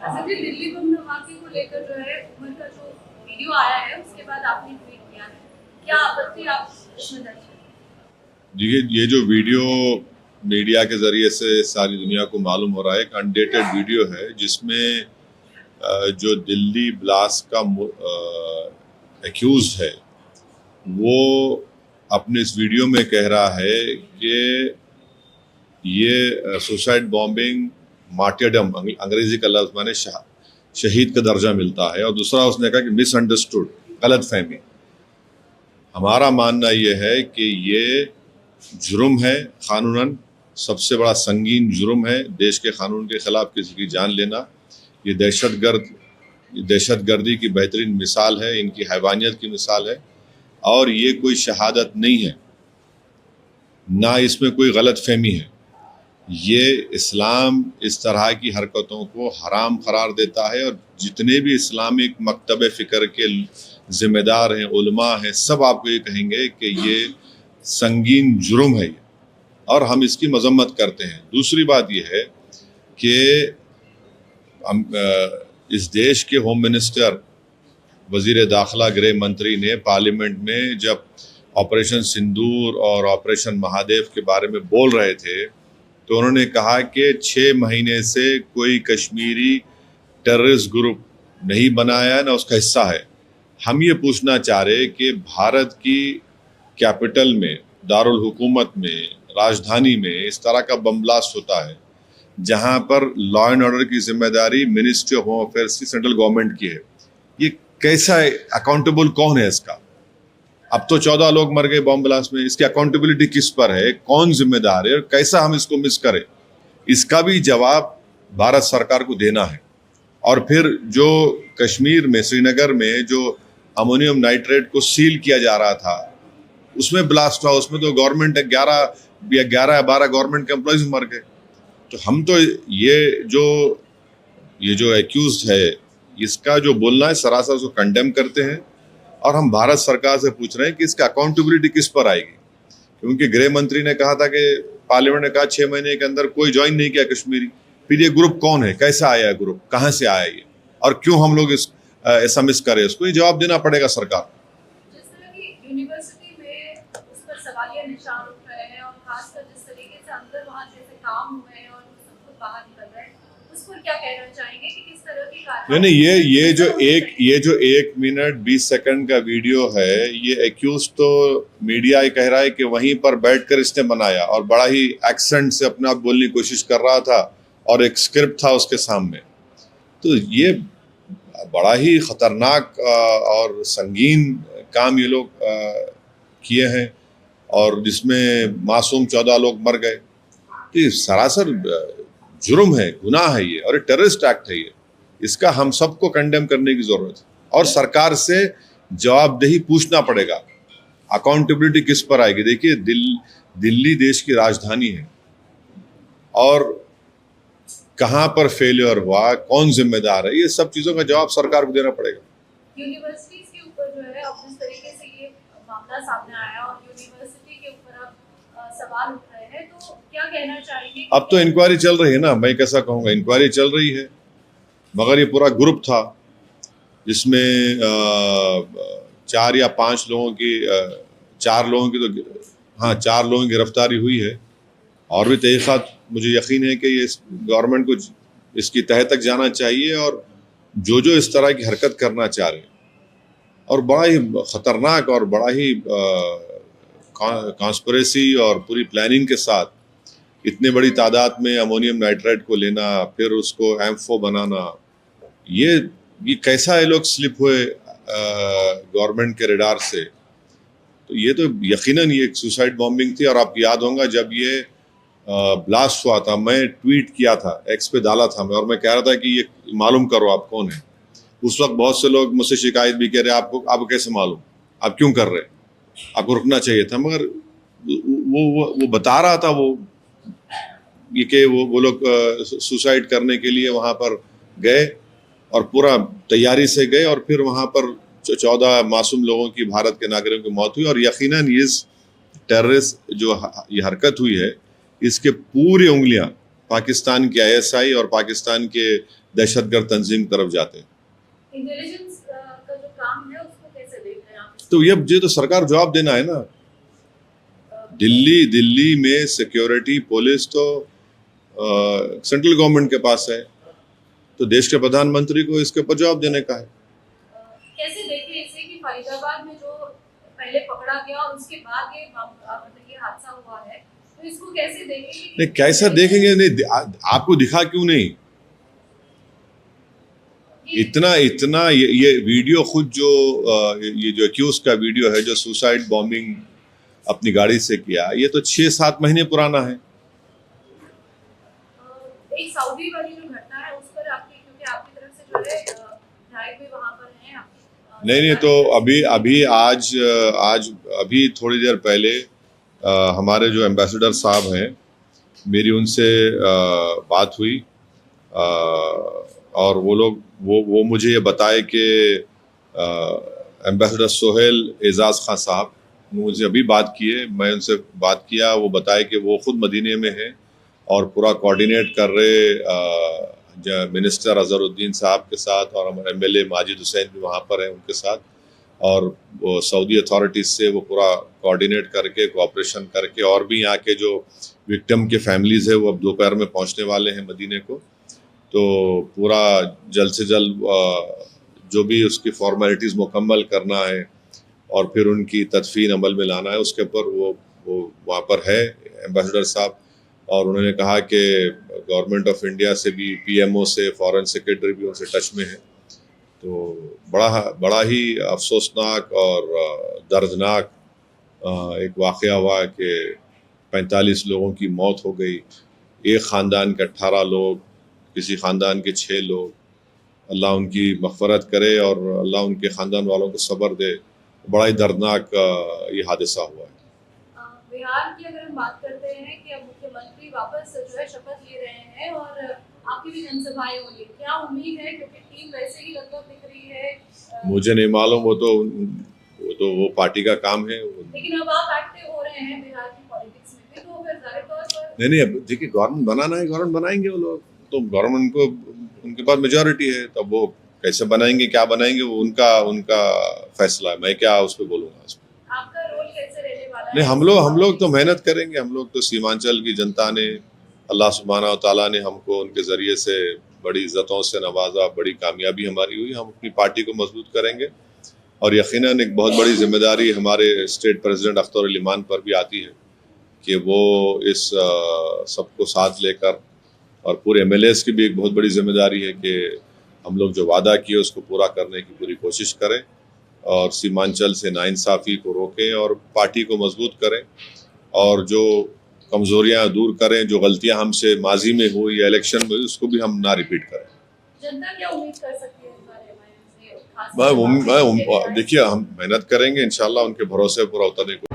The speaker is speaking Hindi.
अच्छा जी, दिल्ली बम धमाके को लेकर जो है उमर का जो वीडियो आया है उसके बाद आपने ट्वीट किया है, क्या आपत्ति आप इसमें दर्ज करें? देखिए, ये जो वीडियो मीडिया के जरिए से सारी दुनिया को मालूम हो रहा है, एक अनडेटेड वीडियो है जिसमें जो दिल्ली ब्लास्ट का एक्यूज है वो अपने इस वीडियो में कह रहा है कि ये सुसाइड बॉम्बिंग मार्टियरडम अंग्रेजी का लफ्ज माने शहीद का दर्जा मिलता है। और दूसरा उसने कहा कि मिसअंडरस्टूड, गलत फहमी। हमारा मानना ये है कि ये जुर्म है, कानूनन सबसे बड़ा संगीन जुर्म है देश के कानून के खिलाफ किसी की जान लेना। ये दहशतगर्दी की बेहतरीन मिसाल है, इनकी हैवानियत की मिसाल है। और ये कोई शहादत नहीं है, ना इसमें कोई गलत फहमी है। ये इस्लाम इस तरह की हरकतों को हराम करार देता है और जितने भी इस्लामिक मकतब फ़िक्र के ज़िम्मेदार हैं, उलमा हैं, सब आपको ये कहेंगे कि ये संगीन जुर्म है ये, और हम इसकी मजम्मत करते हैं। दूसरी बात ये है कि इस देश के होम मिनिस्टर, वज़ीर दाखिला, गृह मंत्री ने पार्लियामेंट में जब ऑपरेशन सिंदूर और ऑपरेशन महादेव के बारे में बोल रहे थे तो उन्होंने कहा कि 6 महीने से कोई कश्मीरी टेररिस्ट ग्रुप नहीं बनाया है, ना उसका हिस्सा है। हम ये पूछना चाह रहे कि भारत की कैपिटल में, दारुल हुकूमत में, राजधानी में इस तरह का बम ब्लास्ट होता है जहां पर लॉ एंड ऑर्डर की जिम्मेदारी मिनिस्ट्री ऑफ होम अफेयर्स की, सेंट्रल गवर्नमेंट की है। ये कैसा है? अकाउंटेबल कौन है इसका? अब तो 14 लोग मर गए बॉम्ब ब्लास्ट में, इसकी अकाउंटेबिलिटी किस पर है? कौन जिम्मेदार है और कैसा हम इसको मिस करें? इसका भी जवाब भारत सरकार को देना है। और फिर जो कश्मीर में, श्रीनगर में जो अमोनियम नाइट्रेट को सील किया जा रहा था, उसमें ब्लास्ट हुआ, उसमें तो गवर्नमेंट 11 या 12 गवर्नमेंट के एम्प्लॉयज मर गए। तो हम तो ये जो एक्यूज है, इसका जो बोलना है सरासर उसको कंडेम करते हैं। और हम भारत सरकार से पूछ रहे हैं कि इसका अकाउंटेबिलिटी किस पर आएगी, क्योंकि गृह मंत्री ने कहा था कि पार्लियामेंट ने कहा 6 महीने के अंदर कोई ज्वाइन नहीं किया कश्मीरी। फिर ये ग्रुप कौन है, कैसा आया ग्रुप, कहाँ से आया ये, और क्यों हम लोग ऐसा मिस करें? इसको ये जवाब देना पड़ेगा सरकार। जिस तरह की यूनिवर्सिटी में उस पर सवालिया निशान उठ रहे हैं और खासकर जिस तरीके से अंदर वहाँ जैसे काम हुए हैं और सब कुछ बाहर निकल रहे हैं, उस पर क्या कहना चाहेंगे कि किस तरह की नहीं, ये जो 1 मिनट 20 सेकंड का वीडियो है, ये एक्यूज तो मीडिया कह रहा है कि वहीं पर बैठकर इसने बनाया और बड़ा ही एक्सेंट से अपने आप बोलने की कोशिश कर रहा था और एक स्क्रिप्ट था उसके सामने। तो ये बड़ा ही खतरनाक और संगीन काम ये लोग किए हैं, और जिसमें मासूम 14 लोग मर गए। तो ये सरासर जुर्म है, गुनाह है ये, और टेररिस्ट एक्ट है ये। इसका हम सबको कंडेम करने की जरूरत है और सरकार से जवाबदेही पूछना पड़ेगा। अकाउंटेबिलिटी किस पर आएगी? देखिए, दिल्ली देश की राजधानी है और कहां पर फेलियर हुआ, कौन जिम्मेदार है, ये सब चीजों का जवाब सरकार को देना पड़ेगा। यूनिवर्सिटीज के ऊपर जो है अब जिस तरीके से ये मामला सामने आया और यूनिवर्सिटी के ऊपर अब सवाल उठ रहे हैं, तो क्या कहना चाहेंगे? अब तो इंक्वायरी चल रही है ना, मैं कैसा कहूँगा, इंक्वायरी चल रही है। मगर ये पूरा ग्रुप था जिसमें 4 या 5 लोगों की 4 लोगों की तो हाँ 4 लोगों की गिरफ्तारी हुई है। और भी तहकीकात, मुझे यकीन है कि ये गवर्नमेंट को इसकी तह तक जाना चाहिए और जो इस तरह की हरकत करना चाह रहे हैं, और बड़ा ही ख़तरनाक और बड़ा ही कॉन्स्पिरेसी और पूरी प्लानिंग के साथ इतने बड़ी तादाद में अमोनियम नाइट्रेट को लेना, फिर उसको एम्फो बनाना, ये कैसा ये लोग स्लिप हुए गवर्नमेंट के रडार से। तो ये तो यकीनन ये एक सुसाइड बॉम्बिंग थी। और आपको याद होगा जब ये ब्लास्ट हुआ था, मैं ट्वीट किया था, एक्स पे डाला था मैं, और मैं कह रहा था कि ये मालूम करो आप कौन है। उस वक्त बहुत से लोग मुझसे शिकायत भी कर रहे, आपको कैसे मालूम, आप क्यों कर रहे, आपको रुकना चाहिए था। मगर वो बता रहा था ये कि वो लोग सुसाइड करने के लिए वहाँ पर गए और पूरा तैयारी से गए, और फिर वहाँ पर 14 मासूम लोगों की, भारत के नागरिकों की मौत हुई। और यकीनन इस टेररिस्ट जो ये हरकत हुई है, इसके पूरी उंगलियां पाकिस्तान के ISI और पाकिस्तान के दहशतगर्द तंजीम की तरफ जाते हैं। इंटेलिजेंस का जो काम है उसको कैसे देख रहे हैं आप? तो ये तो सरकार जवाब देना है ना। दिल्ली में सिक्योरिटी पुलिस तो सेंट्रल गवर्नमेंट के पास है, तो देश के प्रधानमंत्री को इसके ऊपर जवाब देने का है। कैसे देखें इसे कि फरीदाबाद में जो पहले पकड़ा गया और उसके बाद ये हादसा हुआ है, तो इसको कैसे देखेंगे? नहीं, कैसा देखेंगे? नहीं, आपको दिखा क्यों नहीं? इतना ये वीडियो खुद ये जो एक्यूज का वीडियो है, जो सुसाइड बॉम्बिंग अपनी गाड़ी से किया, ये तो 6-7 महीने पुराना है। एक सऊदी वाली जो घटना है उस पर क्योंकि आपकी तरफ से जो है विधायक भी वहां पर हैं नहीं, तो अभी थोड़ी देर पहले हमारे जो एम्बेसडर साहब हैं, मेरी उनसे बात हुई, और वो मुझे ये बताए कि एम्बेसडर सोहेल एजाज खान साहब मुझे अभी बात किए, मैं उनसे बात किया, वो बताए कि वो खुद मदीने में हैं और पूरा कोऑर्डिनेट कर रहे मिनिस्टर अजहरुद्दीन साहब के साथ, और हमारे एमएलए माजिद हुसैन भी वहाँ पर हैं उनके साथ, और वो सऊदी अथॉरिटीज़ से वो पूरा कोऑर्डिनेट करके, कोऑपरेशन करके, और भी यहाँ के जो विक्टिम के फैमिलीज़ है वो अब दोपहर में पहुँचने वाले हैं मदीने को, तो पूरा जल्द से जल्द जो भी उसकी फॉर्मेलिटीज़ मुकम्मल करना है और फिर उनकी तदफीन अमल में लाना है, उसके ऊपर वो वहाँ पर है एम्बेसडर साहब। और उन्होंने कहा कि गवर्नमेंट ऑफ इंडिया से भी, पीएमओ से, फॉरेन सेक्रेटरी भी उनसे टच में है। तो बड़ा ही अफसोसनाक और दर्दनाक एक वाक़या हुआ कि 45 लोगों की मौत हो गई, एक ख़ानदान के 18 लोग, किसी ख़ानदान के 6 लोग। अल्लाह उनकी मग़फ़रत करे और अल्लाह उनके ख़ानदान वालों को सब्र दे। बड़ा ही दर्दनाक ये हादसा हुआ है। बिहार की अगर हम बात करते हैं कि अब मुख्यमंत्री वापस जो है शपथ ले रहे हैं और आपकी भी जनसभाएं होंगी, क्या उम्मीद है? क्योंकि टीम वैसे ही लगभग दिख रही है। मुझे नहीं मालूम, वो पार्टी का काम है। लेकिन अब आप एक्टिव हो रहे हैं बिहार की पॉलिटिक्स में भी, तो फिर जाहिर तौर पर नहीं, अब देखिए, गवर्नमेंट बनाना है, गवर्नमेंट बनाएंगे वो लोग, तो गवर्नमेंट को उनके पास मेजॉरिटी है, तब वो कैसे बनाएंगे, क्या बनाएंगे, वो उनका फैसला है। मैं क्या उस पर बोलूँगा? आपका रोल कैसे रहने वाला है? नहीं, हम लोग तो मेहनत करेंगे। हम लोग तो सीमांचल की जनता ने, अल्लाह सुब्हाना व तआला ने हमको उनके ज़रिए से बड़ी इज़्ज़तों से नवाजा, बड़ी कामयाबी हमारी हुई। हम अपनी पार्टी को मजबूत करेंगे और यकीनन एक बहुत बड़ी जिम्मेदारी हमारे स्टेट प्रेसिडेंट अख्तर अली मान पर भी आती है कि वो इस सबको साथ लेकर, और पूरे एमएलएस की भी एक बहुत बड़ी जिम्मेदारी है कि हम लोग जो वादा किए उसको पूरा करने की पूरी कोशिश करें और सीमांचल से नाइंसाफ़ी को रोकें और पार्टी को मजबूत करें, और जो कमज़ोरियाँ दूर करें, जो गलतियां हमसे माजी में हुई या इलेक्शन में हुई उसको भी हम ना रिपीट करें। जनता क्या उम्मीद कर सकती है? देखिए, हम मेहनत करेंगे, इंशाल्लाह उनके भरोसे पर उतरने को